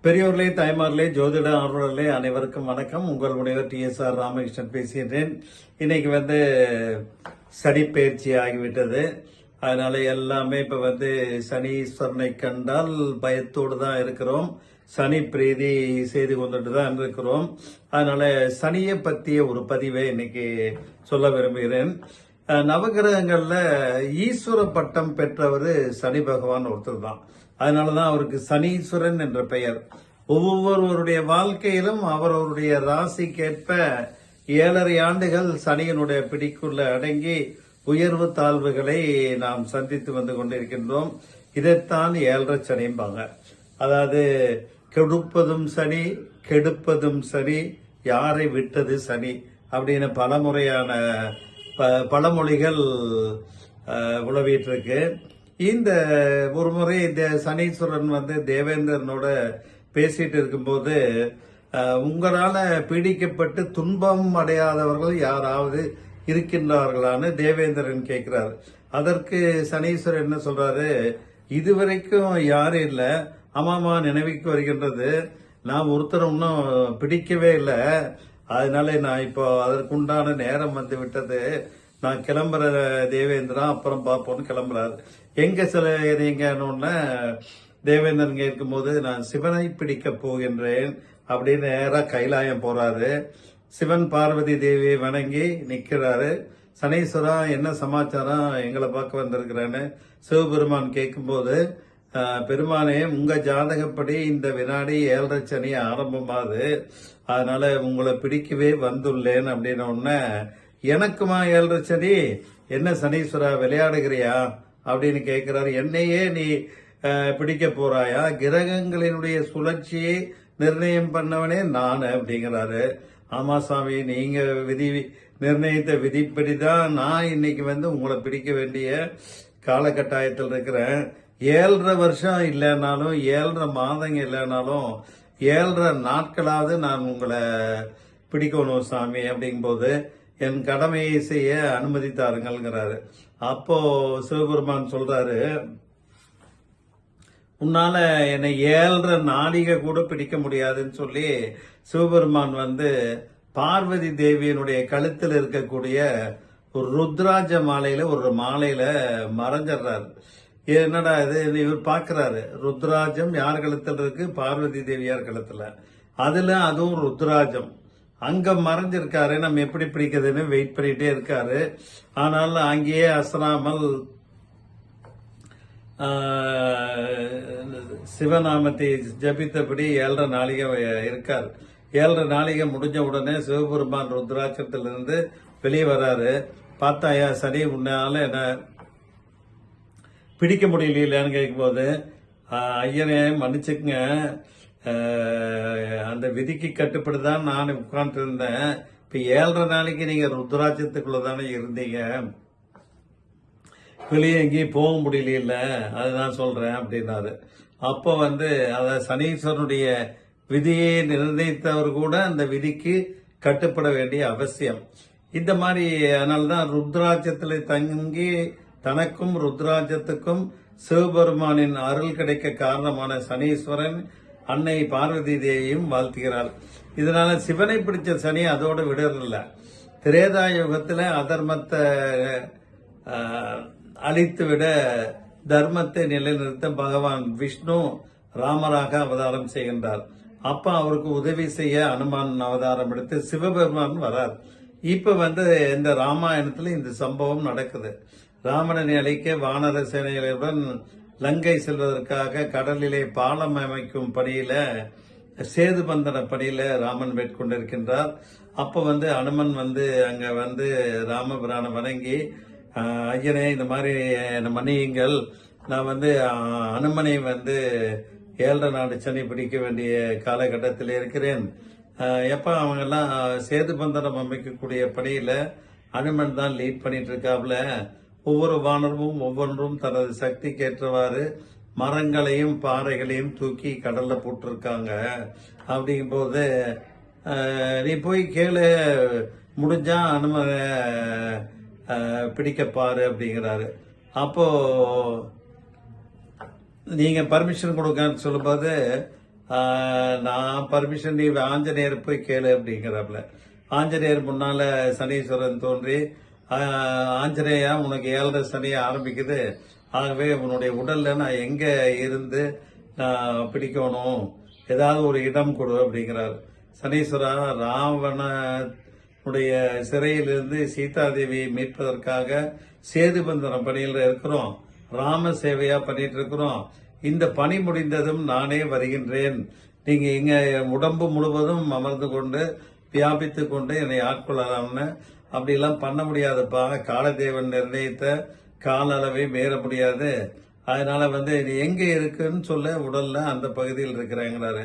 பெரியோர்களே, தாய்மார்களே, ஜோதிட ஆர்வலர்களே அனைவருக்கும் வணக்கம். உங்கள் முனைவர் TSR ராமகிருஷ்ணன் பேசுகிறேன். இன்னைக்கு சனி பயிற்சி ஆகிவிட்டது. அதனால எல்லாமே இப்ப சனீஸ்வரனை கண்டால் பயத்தோடு தான் இருக்கிறோம். சனி பிரீதி செய்து கொண்டுட்டு தான் இருக்கிறோம். அதனால சனியை பற்றிய ஒரு பதிவை இன்னைக்கு சொல்ல விரும்புகிறேன். நவகிரகங்கள்ல ஈஸ்வர பட்டம் பெற்றவர் சனி பகவான் ஒருத்தர் தான். அதனாலதான் அவருக்கு சனீஸ்வரன் என்ற பெயர். ஒவ்வொருவருடைய வாழ்க்கையிலும் அவரவருடைய ராசிக்கேற்ப 7.5 ஆண்டுகள் சனியினுடைய பிடிக்குள்ள அடங்கி உயர்வு தாழ்வுகளை நாம் சந்தித்து வந்து கொண்டிருக்கின்றோம். இதைத்தான் 7.5 சனிம்பாங்க. அதாவது கெடுப்பதும் சனி, கெடுப்பதும் சனி, யாரை விட்டது சனி அப்படின்னு பலமுறையான பழமொழிகள் உலவிட்டு இருக்கு. இந்த ஒரு முறை இந்த சனீஸ்வரன் தேவேந்திரனோட பேசிட்டு இருக்கும்போது, உங்களால பீடிக்கப்பட்டு துன்பம் அடையாதவர்கள் யாராவது இருக்கின்றார்களான்னு தேவேந்திரன் கேட்கிறார். அதற்கு சனீஸ்வரன் என்ன சொல்றாரு, இதுவரைக்கும் யாரும் இல்ல. ஆமாமா, நினைவுக்கு வருகின்றது. நான் ஒருத்தர் இன்னும் பிடிக்கவே இல்லை. அதனால நான் இப்போ அதற்குண்டான நேரம் வந்து விட்டது. நான் கிளம்புற தேவேந்திரா, அப்புறம் பார்ப்போம்னு கிளம்புறாரு. எங்க சிலைங்க தேவேந்திரன் கேட்கும்போது, நான் சிவனை பிடிக்க போகின்றேன் அப்படின்னு நேரா கைலாயம் போறாரு. சிவன் பார்வதி தேவியை வணங்கி நிக்கிறாரு. சனீஸ்வரா, என்ன சமாச்சாரம், எங்களை பார்க்க வந்திருக்கிறேன்னு சிவபெருமான் கேட்கும்போது, பெருமானே, உங்க ஜாதகப்படி இந்த வினாடி 7.5 சனி ஆரம்பமாகுது. அதனால உங்களை பிடிக்கவே வந்துள்ளேன் அப்படின்னு உடனே, எனக்குமா 7.5 சனி, என்ன சனீஸ்வரா விளையாடுகிறியா அப்படின்னு கேட்கிறாரு. என்னையே நீ பிடிக்க போறாயா? கிரகங்களினுடைய சுழற்சியை நிர்ணயம் பண்ணவனே நான் அப்படிங்கிறாரு. ஆமா சாமி, நீங்க விதி நிர்ணயித்த விதிப்படிதான் நான் இன்னைக்கு உங்களை பிடிக்க வேண்டிய காலகட்டாயத்தில் இருக்கிறேன். 7.5 வருஷம் இல்லைனாலும் 7.5 மாதங்க இல்லைனாலும் 7.5 நாட்களாவது நான் உங்களை பிடிக்கணும் சாமி அப்படிங்கும்போது, என் கடமையை செய்ய அனுமதித்தாருங்கிறாரு. அப்போ சிவபெருமான் சொல்றாரு, உன்னால என்னை 7.5 நாளிகை கூட பிடிக்க முடியாதுன்னு சொல்லி சிவபெருமான் பார்வதி தேவியினுடைய கழுத்தில் இருக்கக்கூடிய ஒரு ருத்ராஜ மாலையில ஒரு மாலையில மறைஞ்சிடுறாரு. என்னடா இது, இவர் பாக்குறாரு, ருத்ராஜம் யார் கழுத்துல இருக்கு? பார்வதி தேவியார் கழுத்துல. அதுவும் ருத்ராஜம் அங்க மறைஞ்சிருக்காரு. நம்ம எப்படி பிடிக்கிறதுன்னு வெயிட் பண்ணிட்டே இருக்காரு. ஆனால் அங்கேயே அசராமல் சிவநாமத்தை ஜபித்தபடி 7.5 நாளிகை இருக்கார். 7.5 நாளிகை முடிஞ்ச உடனே சிவபெருமான் ருத்ராட்சத்திலிருந்து வெளியே வராரு. பார்த்தாயா சரி, உன்னால என்ன பிடிக்க முடியலையான்னு கேட்கும்போது, ஐயனே மன்னிச்சுக்குங்க, அந்த விதிக்கு கட்டுப்பட்டுதான் நான் உட்கார்ந்து இருந்தேன். இப்ப 7.5 நாளைக்கு நீங்க ருத்ராட்சத்துக்குள்ளதானே இருந்தீங்க, வெளியே எங்கேயும் போக முடியல, அதுதான் சொல்றேன் அப்படின்னாரு. அப்போ அத சனீஸ்வரனுடைய விதியை நிர்ணயித்தவர் கூட அந்த விதிக்கு கட்டுப்பட வேண்டிய அவசியம். இந்த மாதிரி அதனால்தான் ருத்ராட்சத்துல தங்கி தனக்கும் ருத்ராஜத்துக்கும் சிவபெருமானின் அருள் கிடைக்க காரணமான சனீஸ்வரன் அன்னை பார்வதி தேவியும் வாழ்த்துகிறார். இதனால சிவனை பிடிச்ச சனி அதோடு விடுறதில்ல. திரேதா யுகத்துல அதர்மத்தை அழித்துவிட தர்மத்தை நிலைநிறுத்த பகவான் விஷ்ணு ராமராக அவதாரம் செய்கின்றார். அப்ப அவருக்கு உதவி செய்ய அனுமான் அவதாரம் எடுத்து சிவபெருமான் வரார். இப்ப இந்த ராமாயணத்துல இந்த சம்பவம் நடக்குது. ராவணனை அழிக்க வானர சேனைகளுடன் லங்கை செல்வதற்காக கடலிலே பாலம் அமைக்கும் பணியில, சேது பந்தன பணியில ராமன் மேற்கொண்டிருக்கின்றார். அப்ப அனுமன் அங்க ராமபிரானை வணங்கி, ஐயனே, இந்த மாதிரி என்ன மன்னியுங்கள், நான் அனுமனை 7.5 நாடு சனி பிடிக்க வேண்டிய காலகட்டத்தில் இருக்கிறேன். எப்ப அவங்க எல்லாம் சேது பந்தனம் அமைக்கக்கூடிய பணியில அனுமன் தான் லீட் பண்ணிட்டு இருக்காப்ல. ஒவ்வொரு வானரமும் ஒவ்வொன்றும் தனது சக்திக்கு ஏற்றவாறு மரங்களையும் பாறைகளையும் தூக்கி கடல்ல போட்டிருக்காங்க. அப்படிங்கும் போது, நீ போய் கேளு, முடிஞ்சா அனுமனை பிடிக்கப்பாரு அப்படிங்கிறாரு. அப்போ நீங்க பர்மிஷன் கொடுங்கன்னு சொல்லும்போது, நான் பர்மிஷன் நீ ஆஞ்சநேயர் போய் கேளு அப்படிங்கிறாப்புல. ஆஞ்சநேயர் முன்னால சனீஸ்வரன் தோன்றி, ஆஞ்சநேயா உனக்கு 7.5 சனி ஆரம்பிக்குது, ஆகவே உன்னுடைய உடல்ல நான் எங்க இருந்து நான் பிடிக்கணும், ஏதாவது ஒரு இடம் கொடு அப்படிங்கிறார். சனீஸ்வரா, ராவணனுடைய சிறையிலிருந்து சீதாதேவியை மீட்பதற்காக சேதுபந்தனம் பணியில் இருக்கிறோம், ராம சேவையா பண்ணிட்டு இருக்கிறோம். இந்த பணி முடிந்ததும் நானே வருகின்றேன். நீங்க இங்க உடம்பு முழுவதும் அமர்ந்து கொண்டு வியாபித்து கொண்டு என்னை ஆட்கொள்ளலாம்னு. அப்படிலாம் பண்ண முடியாதுப்பா, காலதேவன் நிர்ணயித்த கால அளவை மீற முடியாது. அதனால நீ எங்க இருக்குன்னு சொல்ல, உடல்ல அந்த பகுதியில் இருக்கிறேங்கிறாரு.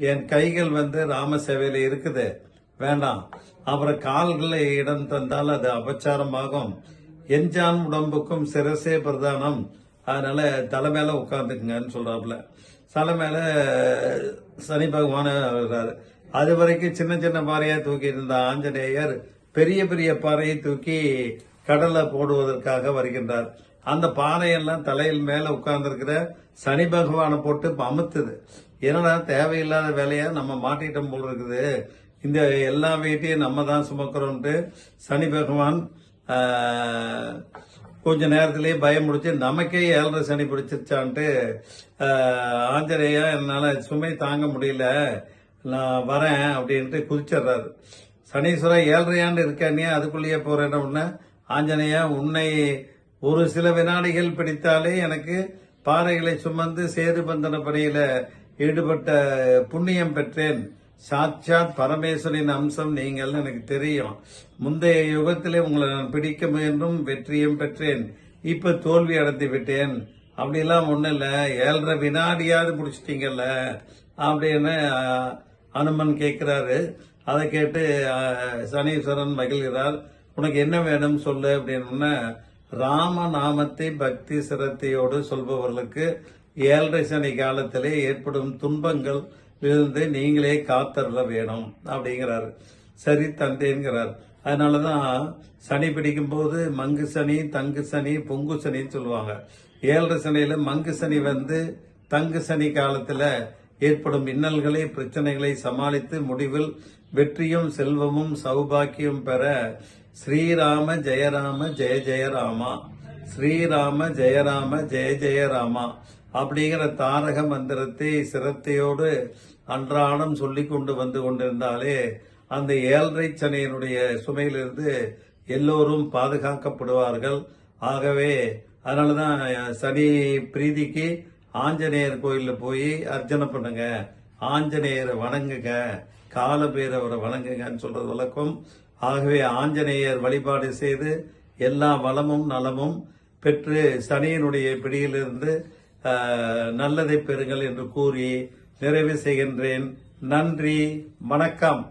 என் கைகள் ராம சேவையில இருக்குது, வேண்டாம். அப்புறம் கால்களை இடம் தந்தால் அது அபச்சாரமாகும். எஞ்சான் உடம்புக்கும் சிரசே பிரதானம், அதனால தலை மேல உட்கார்ந்துக்குங்கன்னு சொல்றாப்புல. தலை மேல சனி பகவான வர்றாரு. அது வரைக்கும் சின்ன சின்ன பாறையா தூக்கி இருந்த ஆஞ்சநேயர் பெரிய பெரிய பாறையை தூக்கி கடலை போடுவதற்காக வருகின்றார். அந்த பாறையெல்லாம் தலையில் மேல உட்கார்ந்துருக்கிற சனி பகவானை போட்டு அமுத்துது. என்னடா தேவையில்லாத வேலையா நம்ம மாட்டிட்டோம் போல் இருக்குது, இந்த எல்லா வீட்டையும் நம்ம தான் சுமக்கிறோம்ட்டு சனி பகவான் கொஞ்ச நேரத்திலேயே பயம் முடிச்சு நமக்கே 7.5 சனி பிடிச்சிருச்சான்ட்டு, ஆஞ்சநேயா என்னால சுமை தாங்க முடியல, நான் வரேன் அப்படின்ட்டு குதிச்சிடுறாரு. சனீஸ்வரா 7.5 இருக்கானே அதுக்குள்ளேயே போறேன்னு உடனே, ஆஞ்சநேயா உன்னை ஒரு சில வினாடிகள் பிடித்தாலே எனக்கு பாறைகளை சுமந்து சேதுபந்தன பணியில ஈடுபட்ட புண்ணியம் பெற்றேன். சாட்சாத் பரமேஸ்வரின் அம்சம் நீங்கள் எனக்கு தெரியும். முந்தைய யுகத்திலே உங்களை நான் பிடிக்க முயன்றும் வெற்றியும் பெற்றேன், இப்ப தோல்வி அடைந்து விட்டேன். அப்படிலாம் ஒண்ணும் இல்ல, 7.5 வினாடியாவது முடிச்சிட்டீங்கல்ல அப்படின்னு அனுமன் கேட்கிறாரு. அதை கேட்டு சனீஸ்வரன் மகிழ்கிறார். உனக்கு என்ன வேணும் சொல்லு அப்படின்னு. ராம நாமத்தை பக்தி சிரத்தையோடு சொல்பவர்களுக்கு 7.5 சனி காலத்திலே ஏற்படும் துன்பங்கள் இருந்து நீங்களே காத்தருள வேணும் அப்படிங்கிறாரு. சரி தந்தேங்கிறார். அதனாலதான் சனி பிடிக்கும் போது மங்கு சனி, தங்கு சனி, பொங்கு சனின்னு சொல்லுவாங்க. 7.5 சனியில மங்கு சனி தங்கு சனி காலத்துல ஏற்படும் இன்னல்களை பிரச்சனைகளை சமாளித்து முடிவில் வெற்றியும் செல்வமும் சௌபாக்கியம் பெற ஸ்ரீராம ஜெயராம ஜெய ஜெயராமா, ஸ்ரீராம ஜெயராம ஜெய ஜெயராமா அப்படிங்கிற தாரக மந்திரத்தை சிரத்தையோடு அன்றாடம் சொல்லிக் கொண்டு வந்து கொண்டிருந்தாலே அந்த 7.5 சனியினுடைய சுமையிலிருந்து எல்லோரும் பாதுகாக்கப்படுவார்கள். ஆகவே அதனாலதான் சனி பிரீதிக்கு ஆஞ்சநேயர் கோயில்ல போய் அர்ச்சனை பண்ணுங்க, ஆஞ்சநேயரை வணங்குங்க, கால பைரவரை வணங்குங்கன்னு சொல்றது வழக்கம். ஆகவே ஆஞ்சநேயர் வழிபாடு செய்து எல்லா வளமும் நலமும் பெற்று சனியினுடைய பிடியிலிருந்து நல்லதை பெறுங்கள் என்று கூறி நிறைவு செய்கின்றேன். நன்றி, வணக்கம்.